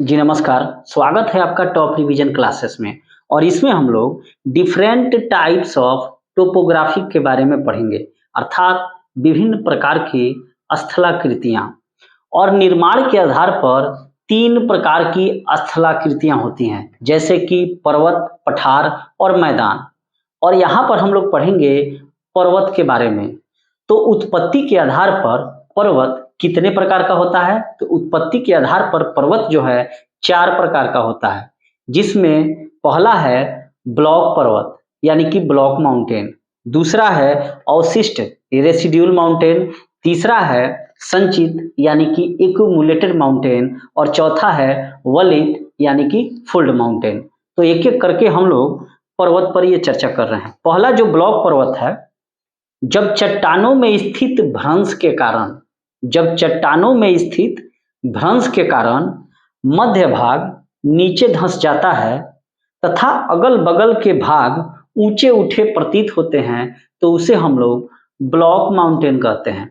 जी नमस्कार, स्वागत है आपका टॉप रिवीजन क्लासेस में। और इसमें हम लोग डिफरेंट टाइप्स ऑफ टोपोग्राफी के बारे में पढ़ेंगे, अर्थात विभिन्न प्रकार की स्थलाकृतियाँ। और निर्माण के आधार पर तीन प्रकार की स्थलाकृतियाँ होती हैं, जैसे कि पर्वत, पठार और मैदान। और यहाँ पर हम लोग पढ़ेंगे पर्वत के बारे में। तो उत्पत्ति के आधार पर पर्वत कितने प्रकार का होता है? तो उत्पत्ति के आधार पर पर्वत जो है चार प्रकार का होता है, जिसमें पहला है ब्लॉक पर्वत यानी कि ब्लॉक माउंटेन, दूसरा है अवशिष्ट रेसिड्यूल माउंटेन, तीसरा है संचित यानी कि एक्यूमुलेटेड माउंटेन, और चौथा है वलित यानी कि फुल्ड माउंटेन। तो एक एक करके हम लोग पर्वत पर ये चर्चा कर रहे हैं। पहला जो ब्लॉक पर्वत है, जब चट्टानों में स्थित भ्रंश के कारण जब चट्टानों में स्थित भ्रंश के कारण मध्य भाग नीचे धंस जाता है तथा अगल बगल के भाग ऊंचे उठे प्रतीत होते हैं, तो उसे हम लोग ब्लॉक माउंटेन कहते हैं।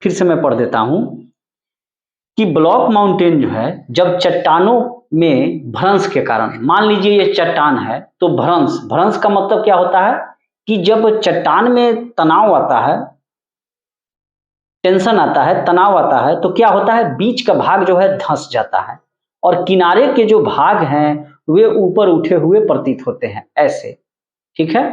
फिर से मैं पढ़ देता हूं कि ब्लॉक माउंटेन जो है, जब चट्टानों में भ्रंश के कारण, मान लीजिए ये चट्टान है, तो भ्रंश भ्रंश का मतलब क्या होता है कि जब चट्टान में तनाव आता है, टेंशन आता है, तनाव आता है, तो क्या होता है, बीच का भाग जो है धंस जाता है और किनारे के जो भाग हैं वे ऊपर उठे हुए प्रतीत होते हैं, ऐसे। ठीक है।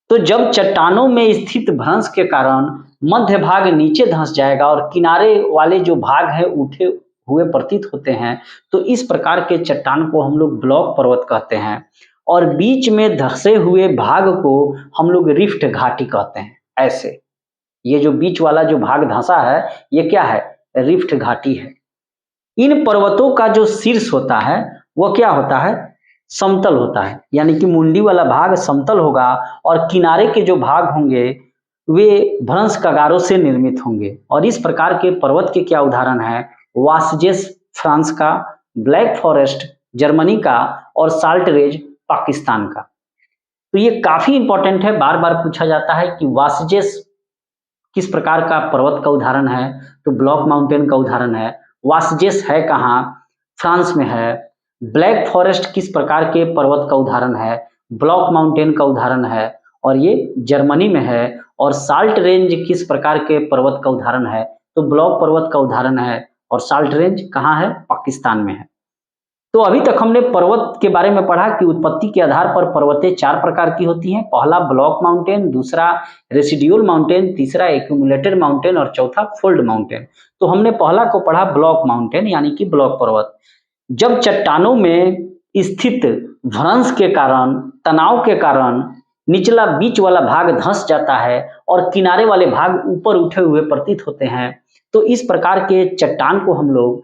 तो जब चट्टानों में स्थित भ्रंश के कारण मध्य भाग नीचे धंस जाएगा और किनारे वाले जो भाग है उठे हुए प्रतीत होते हैं, तो इस प्रकार के चट्टान को हम लोग ब्लॉक पर्वत कहते हैं। और बीच में धंसे हुए भाग को हम लोग रिफ्ट घाटी कहते हैं, ऐसे। ये जो बीच वाला जो भाग धंसा है, ये क्या है, रिफ्ट घाटी है। इन पर्वतों का जो शीर्ष होता है वह क्या होता है, समतल होता है, यानी कि मुंडी वाला भाग समतल होगा और किनारे के जो भाग होंगे वे भ्रंश कगारों से निर्मित होंगे। और इस प्रकार के पर्वत के क्या उदाहरण है, वासजेस फ्रांस का, ब्लैक फॉरेस्ट जर्मनी का, और साल्ट रेंज पाकिस्तान का। तो ये काफी इंपॉर्टेंट है, बार बार पूछा जाता है कि वासजेस किस प्रकार का पर्वत का उदाहरण है, तो ब्लॉक माउंटेन का उदाहरण है। वासजेस है कहाँ, फ्रांस में है। ब्लैक फॉरेस्ट किस प्रकार के पर्वत का उदाहरण है, ब्लॉक माउंटेन का उदाहरण है, और ये जर्मनी में है। और साल्ट रेंज किस प्रकार के पर्वत का उदाहरण है, तो ब्लॉक पर्वत का उदाहरण है। और साल्ट रेंज कहाँ है, पाकिस्तान में है। तो अभी तक हमने पर्वत के बारे में पढ़ा कि उत्पत्ति के आधार पर पर्वतें चार प्रकार की होती हैं। पहला ब्लॉक माउंटेन, दूसरा रेसिड्यूल माउंटेन, तीसरा एक्यूमुलेटेड माउंटेन, और चौथा फोल्ड माउंटेन। तो हमने पहला को पढ़ा ब्लॉक माउंटेन यानी कि ब्लॉक पर्वत। जब चट्टानों में स्थित भ्रंश के कारण, तनाव के कारण निचला बीच वाला भाग धंस जाता है और किनारे वाले भाग ऊपर उठे हुए प्रतीत होते हैं, तो इस प्रकार के चट्टान को हम लोग,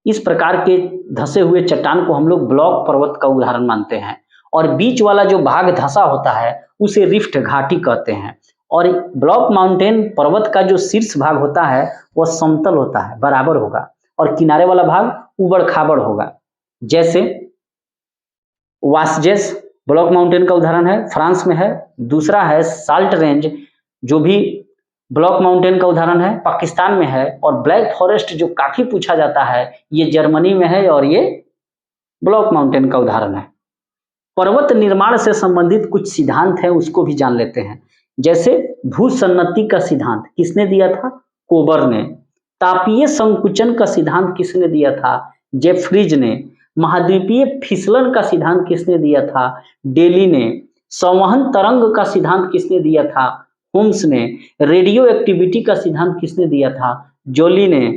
इस प्रकार के धंसे हुए चट्टान को हम लोग ब्लॉक पर्वत का उदाहरण मानते हैं। और बीच वाला जो भाग धंसा होता है उसे रिफ्ट घाटी कहते हैं। और ब्लॉक माउंटेन पर्वत का जो शीर्ष भाग होता है वह समतल होता है, बराबर होगा, और किनारे वाला भाग उबड़ खाबड़ होगा। जैसे वासजेस ब्लॉक माउंटेन का उदाहरण है, फ्रांस में है। दूसरा है साल्ट रेंज, जो भी ब्लॉक माउंटेन का उदाहरण है, पाकिस्तान में है। और ब्लैक फॉरेस्ट जो काफी पूछा जाता है, ये जर्मनी में है और ये ब्लॉक माउंटेन का उदाहरण है। पर्वत निर्माण से संबंधित कुछ सिद्धांत हैं, उसको भी जान लेते हैं। जैसे भूसन्नति का सिद्धांत किसने दिया था, कोबर ने। तापीय संकुचन का सिद्धांत किसने दिया था, जेफ्रीज ने। महाद्वीपीय फिसलन का सिद्धांत किसने दिया था, डेली ने। संवहन तरंग का सिद्धांत किसने दिया था, होम्स ने। रेडियो एक्टिविटी का सिद्धांत किसने दिया था, जोली ने।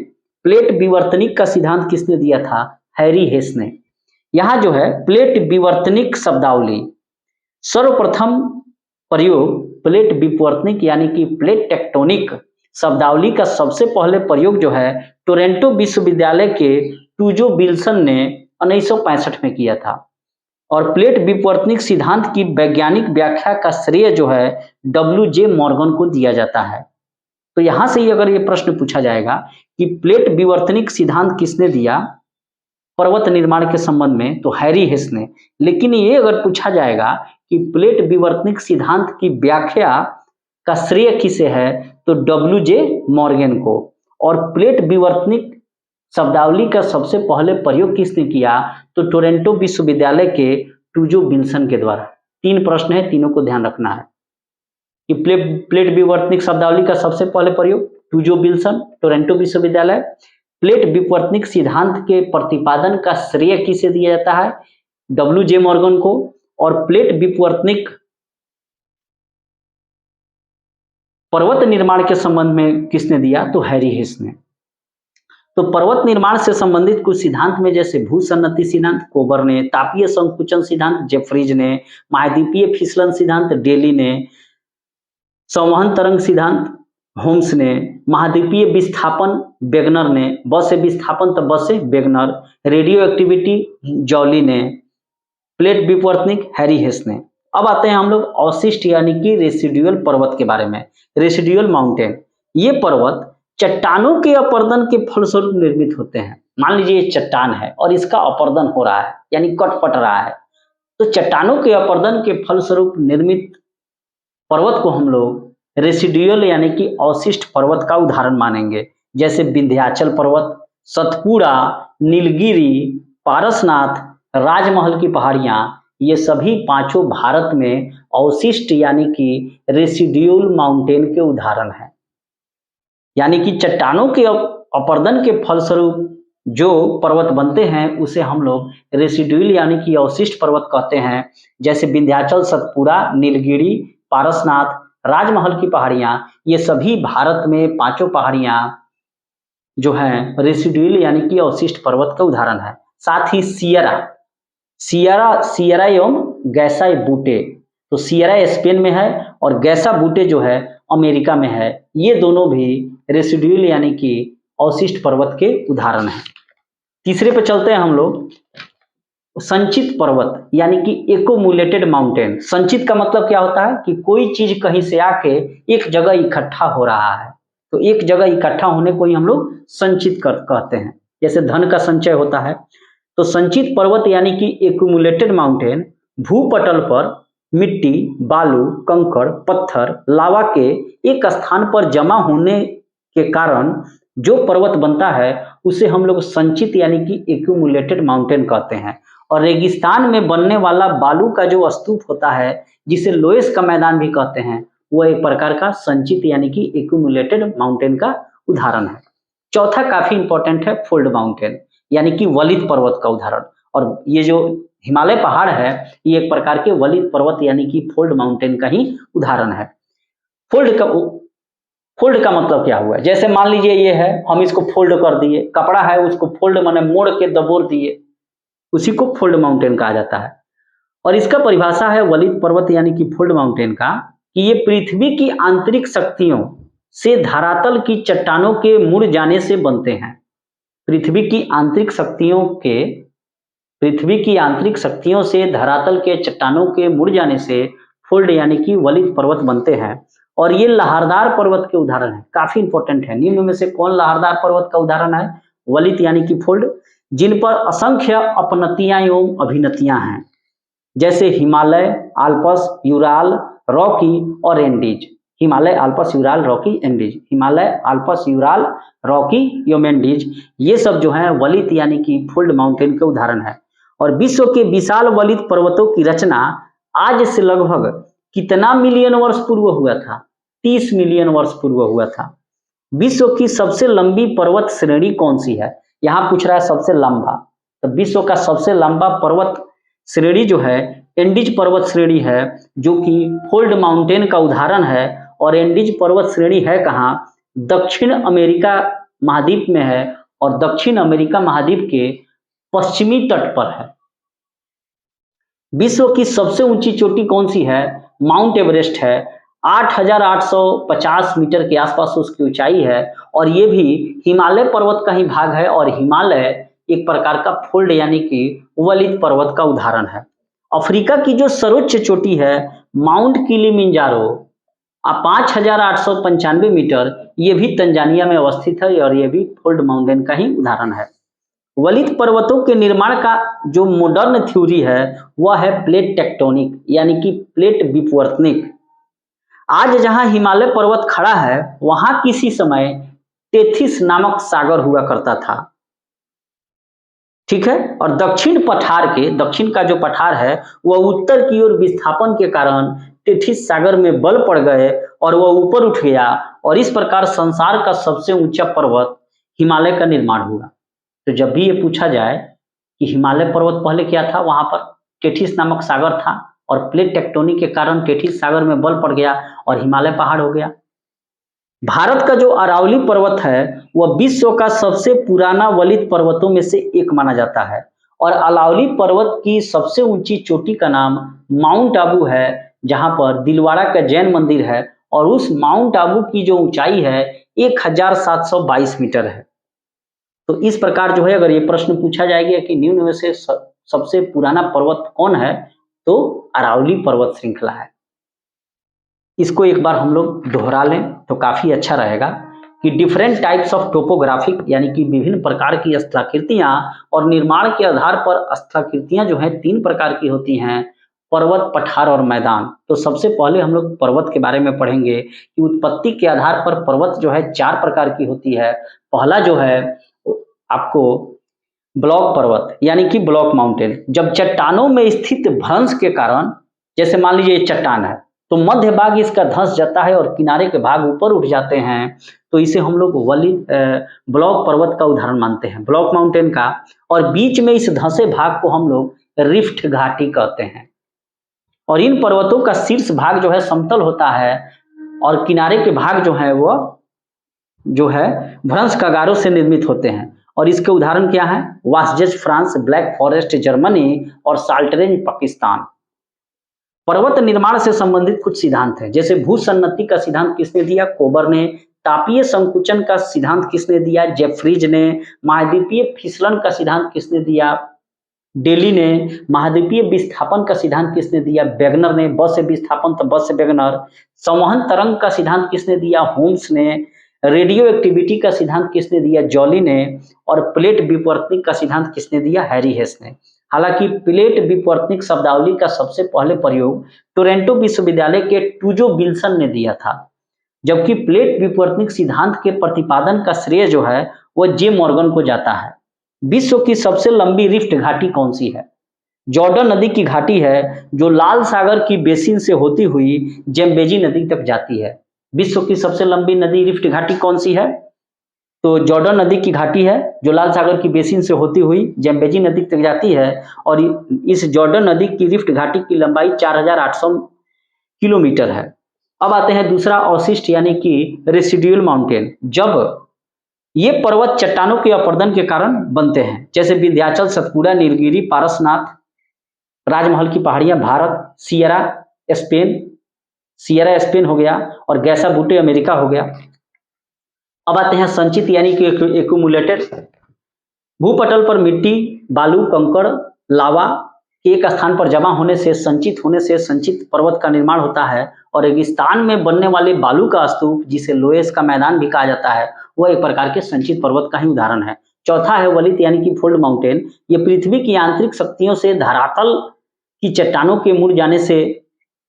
प्लेट विवर्तनिक का सिद्धांत किसने दिया था, हैरी हेस ने। यहाँ जो है प्लेट विवर्तनिक शब्दावली, सर्वप्रथम प्रयोग प्लेट विवर्तनिक यानी कि प्लेट टेक्टोनिक शब्दावली का सबसे पहले प्रयोग जो है टोरंटो विश्वविद्यालय के टूजो विल्सन ने 1965 में किया था। और प्लेट विवर्तनिक सिद्धांत की वैज्ञानिक व्याख्या का श्रेय जो है WJ मॉर्गन को दिया जाता है। तो यहां से ही अगर ये प्रश्न पूछा जाएगा कि प्लेट विवर्तनिक सिद्धांत किसने दिया पर्वत निर्माण के संबंध में, तो हैरी हेस ने। लेकिन ये अगर पूछा जाएगा कि प्लेट विवर्तनिक सिद्धांत की व्याख्या का श्रेय किसे है, तो WJ मॉर्गन को। और प्लेट विवर्तनिक शब्दावली का सबसे पहले प्रयोग किसने किया? तो टोरंटो विश्वविद्यालय के टूजो विल्सन के द्वारा। 3 प्रश्न है, तीनों को ध्यान रखना है कि प्लेट विवर्तनिक शब्दावली का सबसे पहले प्रयोग टूजो विल्सन, टोरंटो विश्वविद्यालय। प्लेट विवर्तनिक सिद्धांत के प्रतिपादन का श्रेय किसे दिया जाता है? WJ मॉर्गन को। और प्लेट विवर्तनिक पर्वत निर्माण के संबंध में किसने दिया? तो हैरी हिस ने। तो पर्वत निर्माण से संबंधित कुछ सिद्धांत में जैसे भूसन्नति सिद्धांत कोबर ने, तापीय संकुचन सिद्धांत जेफ्रीज ने, महाद्वीपीय फिसलन सिद्धांत डेली ने, संवहन तरंग सिद्धांत होम्स ने, महाद्वीपीय विस्थापन वेगनर ने, बसे विस्थापन तो बसे वेगनर, रेडियो एक्टिविटी जॉली ने, प्लेट विवर्तनिक हैरी हेस ने। अब आते हैं हम लोग अवशिष्ट यानी कि रेसिडुअल पर्वत के बारे में। रेसिडुअल माउंटेन, ये पर्वत चट्टानों के अपर्दन के फलस्वरूप निर्मित होते हैं। मान लीजिए ये चट्टान है और इसका अपर्दन हो रहा है यानी कट पट रहा है, तो चट्टानों के अपर्दन के फलस्वरूप निर्मित पर्वत को हम लोग रेसिडुअल यानी कि अवशिष्ट पर्वत का उदाहरण मानेंगे। जैसे विंध्याचल पर्वत, सतपुड़ा, नीलगिरी, पारसनाथ, राजमहल की पहाड़ियां, ये सभी पांचों भारत में अवशिष्ट यानी कि रेसिडुअल माउंटेन के उदाहरण हैं। यानी कि चट्टानों के अपर्दन के फलस्वरूप जो पर्वत बनते हैं उसे हम लोग रेसिडुअल यानी कि अवशिष्ट पर्वत कहते हैं। जैसे विंध्याचल, सतपुड़ा, नीलगिरी, पारसनाथ, राजमहल की पहाड़ियां, ये सभी भारत में पांचों पहाड़ियां जो हैं रेसिडुअल यानी कि अवशिष्ट पर्वत का उदाहरण है। साथ ही सियरा एवं गैसा बूटे, तो सियरा स्पेन में है और गैसा बूटे जो है अमेरिका में है। ये दोनों भी रेसिडुअल यानी कि अवशिष्ट पर्वत के उदाहरण हैं। तीसरे पे चलते हैं हम लोग, संचित पर्वत यानी कि एकोमुलेटेड माउंटेन। संचित का मतलब क्या होता है कि कोई चीज कहीं से आके एक जगह इकट्ठा हो रहा है, तो एक जगह इकट्ठा होने को ही हम लोग संचित कहते हैं। जैसे धन का संचय होता है, तो संचित पर्वत यानी कि एकोमुलेटेड माउंटेन भूपटल पर मिट्टी, बालू, कंकड़, पत्थर, लावा के एक स्थान पर जमा होने के कारण जो पर्वत बनता है उसे हम लोग संचित यानी कि एक्यूमुलेटेड माउंटेन कहते हैं। और रेगिस्तान में बनने वाला बालू का जो स्तूप होता है जिसे लोएस का मैदान भी कहते हैं, वो एक प्रकार का संचित यानी कि एक्यूमुलेटेड माउंटेन का उदाहरण है। चौथा काफी इंपॉर्टेंट है, फोल्ड माउंटेन यानी कि वलित पर्वत का उदाहरण। और ये जो हिमालय पहाड़ है ये एक प्रकार के वलित पर्वत यानी कि फोल्ड माउंटेन का ही उदाहरण है। फोल्ड का मतलब क्या हुआ? जैसे मान लीजिए ये है, हम इसको फोल्ड कर दिए, कपड़ा है उसको फोल्ड माने मोड़ के दबोच दिए, उसी को फोल्ड माउंटेन कहा जाता है। और इसका परिभाषा है वलित पर्वत यानी कि फोल्ड माउंटेन का, कि ये पृथ्वी की आंतरिक शक्तियों से धरातल की चट्टानों के मुड़ जाने से बनते हैं। पृथ्वी की आंतरिक शक्तियों से धरातल के चट्टानों के मुड़ जाने से फोल्ड यानी कि वलित पर्वत बनते हैं। और ये लहरदार पर्वत के उदाहरण है, काफी इंपॉर्टेंट है। निम्न में से कौन लहरदार पर्वत का उदाहरण है? वलित यानी कि फोल्ड, जिन पर असंख्य अपनतियां एवं अभिनतियां हैं, जैसे हिमालय, आल्पस, यूराल, रॉकी और Andes. Himalaya, Alps, Ural, Rocky, Andes. Himalaya, Alps, Ural, Rocky एवं एंडीज, ये सब जो है वलित यानी कि फोल्ड माउंटेन के उदाहरण है। और विश्व के विशाल वलित पर्वतों की रचना आज से लगभग कितना मिलियन वर्ष पूर्व हुआ था? 30 मिलियन वर्ष पूर्व हुआ था। विश्व की सबसे लंबी पर्वत श्रेणी कौन सी है? यहाँ पूछ रहा है सबसे लंबा, तो विश्व का सबसे लंबा पर्वत श्रेणी जो है एंडीज पर्वत श्रेणी है, जो कि फोल्ड माउंटेन का उदाहरण है। और एंडीज पर्वत श्रेणी है कहाँ? दक्षिण अमेरिका महाद्वीप में है, और दक्षिण अमेरिका महाद्वीप के पश्चिमी तट पर है। विश्व की सबसे ऊंची चोटी कौन सी है? माउंट एवरेस्ट है, 8,850 मीटर के आसपास उसकी ऊंचाई है। और ये भी हिमालय पर्वत का ही भाग है, और हिमालय एक प्रकार का फोल्ड यानी कि वलित पर्वत का उदाहरण है। अफ्रीका की जो सर्वोच्च चोटी है माउंट किलिमिंजारो 5,895 मीटर, ये भी तंजानिया में अवस्थित है, और ये भी फोल्ड माउंटेन का ही उदाहरण है। वलित पर्वतों के निर्माण का जो मॉडर्न थ्योरी है वह है प्लेट टेक्टोनिक यानी कि प्लेट विवर्तनिक। आज जहां हिमालय पर्वत खड़ा है वहां किसी समय टेथिस नामक सागर हुआ करता था। ठीक है। और दक्षिण का जो पठार है वह उत्तर की ओर विस्थापन के कारण टेथिस सागर में बल पड़ गए और वह ऊपर उठ गया और इस प्रकार संसार का सबसे ऊंचा पर्वत हिमालय का निर्माण हुआ। तो जब भी ये पूछा जाए कि हिमालय पर्वत पहले क्या था, वहां पर टेथिस नामक सागर था और प्लेट टेक्टोनिक के कारण टेथिस सागर में बल पड़ गया और हिमालय पहाड़ हो गया। भारत का जो अरावली पर्वत है वह विश्व का सबसे पुराना वलित पर्वतों में से एक माना जाता है और अरावली पर्वत की सबसे ऊंची चोटी का नाम माउंट आबू है, जहां पर दिलवाड़ा का जैन मंदिर है और उस माउंट आबू की जो ऊंचाई है 1722 मीटर है। तो इस प्रकार जो है अगर ये प्रश्न पूछा जाएगा कि निम्न में से सबसे पुराना पर्वत कौन है, तो अरावली पर्वत श्रृंखला है। इसको एक बार हम लोग दोहरा लें तो काफी अच्छा रहेगा कि डिफरेंट टाइप्स ऑफ टोपोग्राफिक यानी कि विभिन्न प्रकार की स्थलाकृतियां और निर्माण के आधार पर स्थलाकृतियां जो है 3 प्रकार की होती हैं, पर्वत, पठार और मैदान। तो सबसे पहले हम लोग पर्वत के बारे में पढ़ेंगे कि उत्पत्ति के आधार पर पर्वत जो है 4 प्रकार की होती है। पहला जो है आपको ब्लॉक पर्वत यानी कि ब्लॉक माउंटेन, जब चट्टानों में स्थित भ्रंश के कारण, जैसे मान लीजिए ये चट्टान है तो मध्य भाग इसका धंस जाता है और किनारे के भाग ऊपर उठ जाते हैं, तो इसे हम लोग ब्लॉक पर्वत का उदाहरण मानते हैं, ब्लॉक माउंटेन का। और बीच में इस धंसे भाग को हम लोग रिफ्ट घाटी कहते हैं और इन पर्वतों का शीर्ष भाग जो है समतल होता है और किनारे के भाग जो है वो जो है भ्रंश कगारों से निर्मित होते हैं। और इसके उदाहरण क्या है? वासजेज फ्रांस, ब्लैक फॉरेस्ट जर्मनी और साल्टरेंज पाकिस्तान। पर्वत निर्माण से संबंधित कुछ सिद्धांत हैं, जैसे भूसन्नति का सिद्धांत किसने दिया? कोबर ने। तापीय संकुचन का सिद्धांत किसने दिया? जेफ्रीज ने। महाद्वीपीय फिसलन का सिद्धांत किसने दिया? डेली ने। महाद्वीपीय विस्थापन का सिद्धांत किसने दिया? वेगनर ने। ब से विस्थापन तो ब से वेगनर। संवहन तरंग का सिद्धांत किसने दिया? होम्स ने। रेडियो एक्टिविटी का सिद्धांत किसने दिया? जॉली ने। और प्लेट विवर्तनिक का सिद्धांत किसने दिया? हैरी हेस ने। हालांकि प्लेट विवर्तनिक शब्दावली का सबसे पहले प्रयोग टोरंटो विश्वविद्यालय के टूजो विल्सन ने दिया था, जबकि प्लेट विवर्तनिक सिद्धांत के प्रतिपादन का श्रेय जो है वह जे मॉर्गन को जाता है। विश्व की सबसे लंबी रिफ्ट घाटी कौन सी है? जॉर्डन नदी की घाटी है, जो लाल सागर की बेसिन से होती हुई जेम्बेजी नदी तक जाती है। विश्व की सबसे लंबी नदी रिफ्ट घाटी कौन सी है? तो जॉर्डन नदी की घाटी है, जो लाल सागर की बेसिन से होती हुई जेम्बेजी नदी तक जाती है और इस जॉर्डन नदी की रिफ्ट घाटी की लंबाई 4800 किलोमीटर है। अब आते हैं दूसरा अवशिष्ट यानी कि रेसिडुअल माउंटेन। जब ये पर्वत चट्टानों के अपरदन के कारण बनते हैं, जैसे विंध्याचल, सतपुड़ा, नीलगिरी, पारसनाथ, राजमहल की पहाड़ियां भारत, स्पेन सियरा स्पेन हो गया और गैसा बूटे अमेरिका हो गया। अब आते हैं संचित यानी कि एक्यूमुलेटेड। भूपटल पर मिट्टी, बालू, कंकड़, लावा एक स्थान पर जमा होने से संचित पर्वत का निर्माण होता है और रेगिस्तान में बनने वाले बालू का स्तूप, जिसे लोएस का मैदान भी कहा जाता है, वह एक प्रकार के संचित पर्वत का ही उदाहरण है। चौथा है वलित यानी कि फोल्ड माउंटेन। ये पृथ्वी की आंतरिक शक्तियों से धरातल की चट्टानों के मुड़ जाने से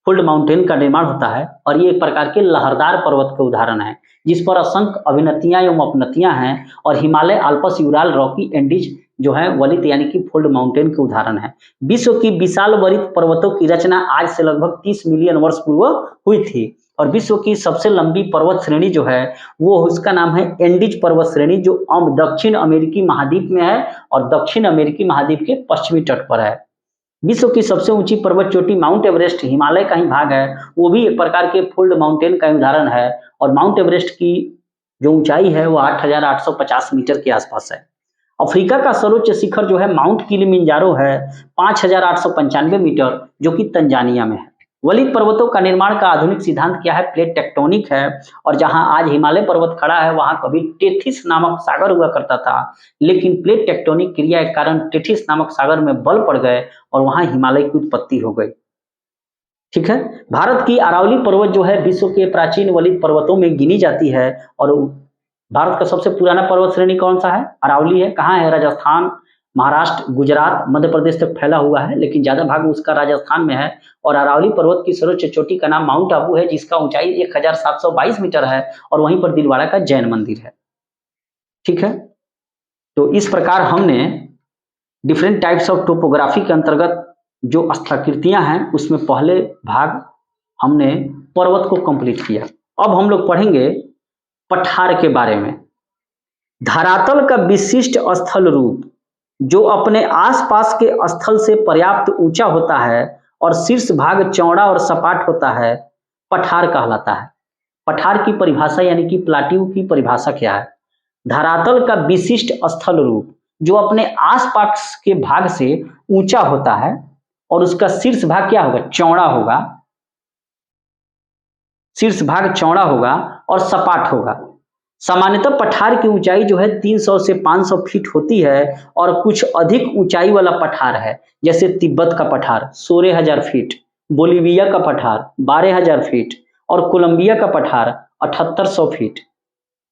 फोल्ड माउंटेन का निर्माण होता है और ये एक प्रकार के लहरदार पर्वत के उदाहरण है, जिस पर असंख्य अभिनतियां एवं अपनतियां हैं। और Himalaya, Alps, Ural, Rocky, Andes जो है वलित यानी कि फोल्ड माउंटेन के उदाहरण है। विश्व की विशाल वलित पर्वतों की रचना आज से लगभग 30 मिलियन वर्ष पूर्व हुई थी और विश्व की सबसे लंबी पर्वत श्रेणी जो है वो उसका नाम है एंडीज पर्वत श्रेणी, जो दक्षिण अमेरिकी महाद्वीप में है और दक्षिण अमेरिकी महाद्वीप के पश्चिमी तट पर है। विश्व की सबसे ऊंची पर्वत चोटी माउंट एवरेस्ट हिमालय का ही भाग है, वो भी एक प्रकार के फोल्ड माउंटेन का उदाहरण है और माउंट एवरेस्ट की जो ऊंचाई है वो 8850 मीटर के आसपास है। अफ्रीका का सर्वोच्च शिखर जो है माउंट किलिमिंजारो है, 5895 मीटर, जो कि तंजानिया में है। वलित पर्वतों का निर्माण का आधुनिक सिद्धांत क्या है? प्लेट टेक्टोनिक है और जहां आज हिमालय पर्वत खड़ा है वहां कभी टेथिस नामक सागर हुआ करता था, लेकिन प्लेट टेक्टोनिक क्रिया के कारण टेथिस नामक सागर में बल पड़ गए और वहां हिमालय की उत्पत्ति हो गई। ठीक है। भारत की अरावली पर्वत जो है विश्व के प्राचीन वलित पर्वतों में गिनी जाती है और भारत का सबसे पुराना पर्वत श्रेणी कौन सा है? अरावली है। कहाँ है? राजस्थान, महाराष्ट्र, गुजरात, मध्य प्रदेश तक फैला हुआ है, लेकिन ज्यादा भाग उसका राजस्थान में है। और अरावली पर्वत की सर्वोच्च चोटी का नाम माउंट आबू है, जिसका ऊंचाई 1722 मीटर है और वहीं पर दिलवाड़ा का जैन मंदिर है। ठीक है। तो इस प्रकार हमने डिफरेंट टाइप्स ऑफ टोपोग्राफी के अंतर्गत जो स्थलाकृतियां हैं उसमें पहले भाग हमने पर्वत को कंप्लीट किया। अब हम लोग पढ़ेंगे पठार के बारे में। धरातल का विशिष्ट स्थल रूप जो अपने आसपास के स्थल से पर्याप्त ऊंचा होता है और शीर्ष भाग चौड़ा और सपाट होता है, पठार कहलाता है। पठार की परिभाषा यानी कि प्लाट्यू की परिभाषा क्या है? धरातल का विशिष्ट स्थल रूप जो अपने आसपास के भाग से ऊंचा होता है और उसका शीर्ष भाग क्या होगा? चौड़ा होगा। शीर्ष भाग चौड़ा होगा और सपाट होगा। सामान्यतः पठार की ऊंचाई जो है 300 से 500 फीट होती है और कुछ अधिक ऊंचाई वाला पठार है, जैसे तिब्बत का पठार 16,000 फीट, बोलिविया का पठार 12,000 फीट और कोलंबिया का पठार 7800 फीट।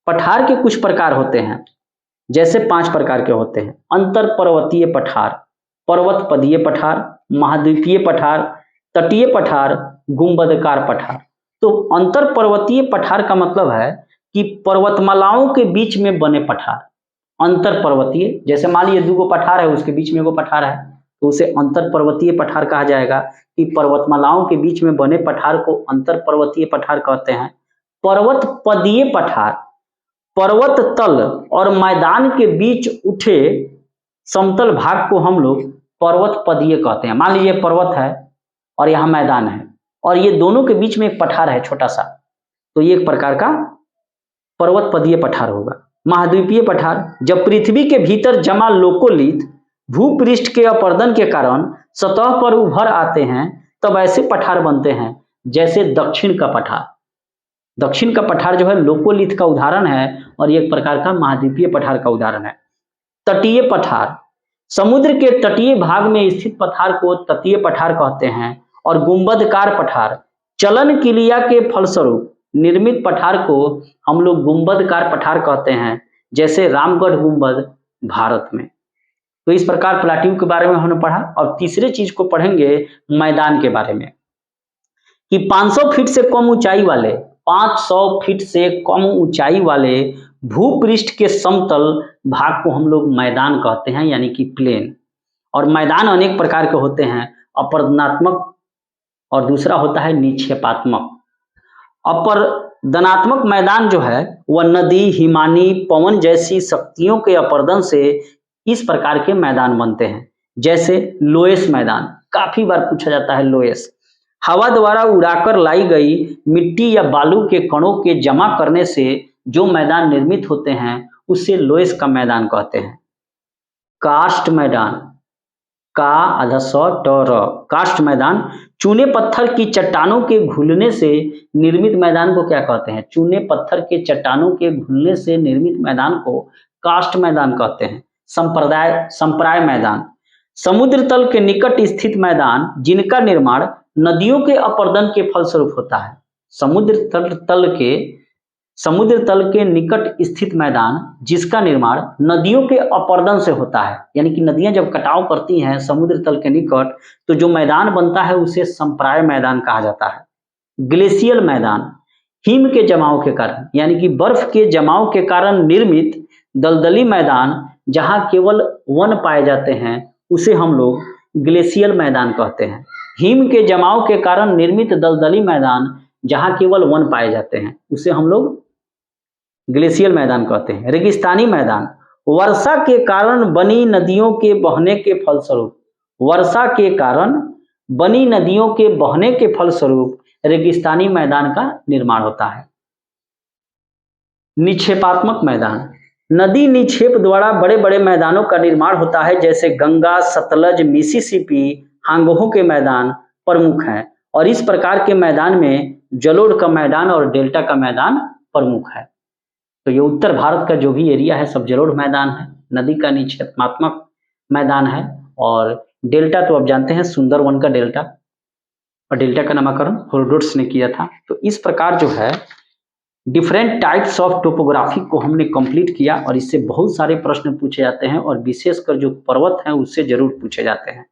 पठार के कुछ प्रकार होते हैं, जैसे 5 प्रकार के होते हैं। अंतर पर्वतीय पठार, पर्वत पदीय पठार, महाद्वीपीय पठार, तटीय पठार, गुंबदकार पठार। तो अंतर पर्वतीय पठार का मतलब है कि पर्वतमालाओं के बीच में बने पठार। अंतर पर्वतीय, जैसे मान लीजिए 2 पठार है, उसके बीच में एगो पठार है, तो उसे अंतर पर्वतीय पठार कहा जाएगा। कि पर्वतमालाओं के बीच में बने पठार को अंतर पर्वतीय पठार कहते हैं। पर्वत पदीय पठार, पर्वत तल और मैदान के बीच उठे समतल भाग को हम लोग पर्वत पदीय कहते हैं। मान लीजिए पर्वत है और यहाँ मैदान है और ये दोनों के बीच में एक पठार है छोटा सा, तो ये एक प्रकार का पर्वत पदीय पठार होगा। महाद्वीपीय पठार, जब पृथ्वी के भीतर जमा लोकोलित भूपृष्ठ के अपर्दन के कारण सतह पर उभर आते हैं तब ऐसे पठार बनते हैं, जैसे दक्षिण का पठार। दक्षिण का पठार जो है लोकोलिथ का उदाहरण है और ये एक प्रकार का महाद्वीपीय पठार का उदाहरण है। तटीय पठार, समुद्र के तटीय भाग में स्थित पठार को तटीय पठार कहते हैं। और गुंबदकार पठार, चलन क्रिया के फलस्वरूप निर्मित पठार को हम लोग गुंबदकार पठार कहते हैं, जैसे रामगढ़ गुंबद भारत में। तो इस प्रकार प्लाट्यू के बारे में हमने पढ़ा। और तीसरे चीज को पढ़ेंगे मैदान के बारे में, कि 500 फीट से कम ऊंचाई वाले 500 फीट से कम ऊंचाई वाले भूपृष्ठ के समतल भाग को हम लोग मैदान कहते हैं, यानी कि प्लेन। और मैदान अनेक प्रकार के होते हैं, अपर्दनात्मक और दूसरा होता है निक्षेपात्मक। अपर्दनात्मक मैदान जो है वह नदी, हिमानी, पवन जैसी शक्तियों के अपर्दन से इस प्रकार के मैदान बनते हैं, जैसे लोएस मैदान। काफी बार पूछा जाता है लोएस। हवा द्वारा उड़ाकर लाई गई मिट्टी या बालू के कणों के जमा करने से जो मैदान निर्मित होते हैं उसे लोएस का मैदान कहते हैं। कास्ट मैदान, का आधा सौ टर, कास्ट मैदान, चूने पत्थर की चट्टानों के घुलने से निर्मित मैदान को क्या कहते हैं? चूने पत्थर के चट्टानों के घुलने से निर्मित मैदान को कास्ट मैदान कहते हैं। संप्राय मैदान, समुद्र तल के निकट स्थित मैदान जिनका निर्माण नदियों के अपर्दन के फलस्वरूप होता है। समुद्र तल के निकट स्थित मैदान जिसका निर्माण नदियों के अपर्दन से होता है, यानी कि नदियां जब कटाव करती हैं समुद्र तल के निकट, तो जो मैदान बनता है उसे संप्राय मैदान कहा जाता है। ग्लेशियल मैदान, हिम के जमाव के कारण यानी कि बर्फ के जमाव के कारण निर्मित दलदली मैदान जहां केवल वन पाए जाते हैं उसे हम लोग ग्लेशियल मैदान कहते हैं। हिम के जमाव के कारण निर्मित दलदली मैदान जहां केवल वन पाए जाते हैं उसे हम लोग ग्लेशियल मैदान कहते हैं। रेगिस्तानी मैदान, वर्षा के कारण बनी नदियों के बहने के फलस्वरूप, वर्षा के कारण बनी नदियों के बहने के फलस्वरूप रेगिस्तानी मैदान का निर्माण होता है। निक्षेपात्मक मैदान, नदी निक्षेप द्वारा बड़े बड़े मैदानों का निर्माण होता है, जैसे गंगा, सतलज, मिसिसिपी, हांगहो के मैदान प्रमुख हैं। और इस प्रकार के मैदान में जलोढ़ का मैदान और डेल्टा का मैदान प्रमुख है। तो ये उत्तर भारत का जो भी एरिया है सब जलोढ़ मैदान है, नदी का निक्षेपात्मक मैदान है। और डेल्टा तो आप जानते हैं सुंदरवन का डेल्टा, और डेल्टा का नामकरण हेरोडोटस ने किया था। तो इस प्रकार जो है डिफरेंट टाइप्स ऑफ टोपोग्राफी को हमने कंप्लीट किया और इससे बहुत सारे प्रश्न पूछे जाते हैं और विशेषकर जो पर्वत हैं उससे जरूर पूछे जाते हैं।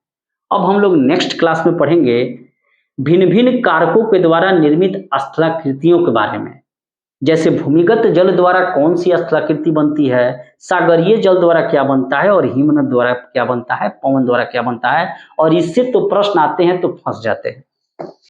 अब हम लोग नेक्स्ट क्लास में पढ़ेंगे भिन्न भिन्न कारकों के द्वारा निर्मित स्थलाकृतियों के बारे में। जैसे भूमिगत जल द्वारा कौन सी स्थलाकृति बनती है, सागरीय जल द्वारा क्या बनता है और हिमनद द्वारा क्या बनता है, पवन द्वारा क्या बनता है। और इससे तो प्रश्न आते हैं तो फंस जाते हैं।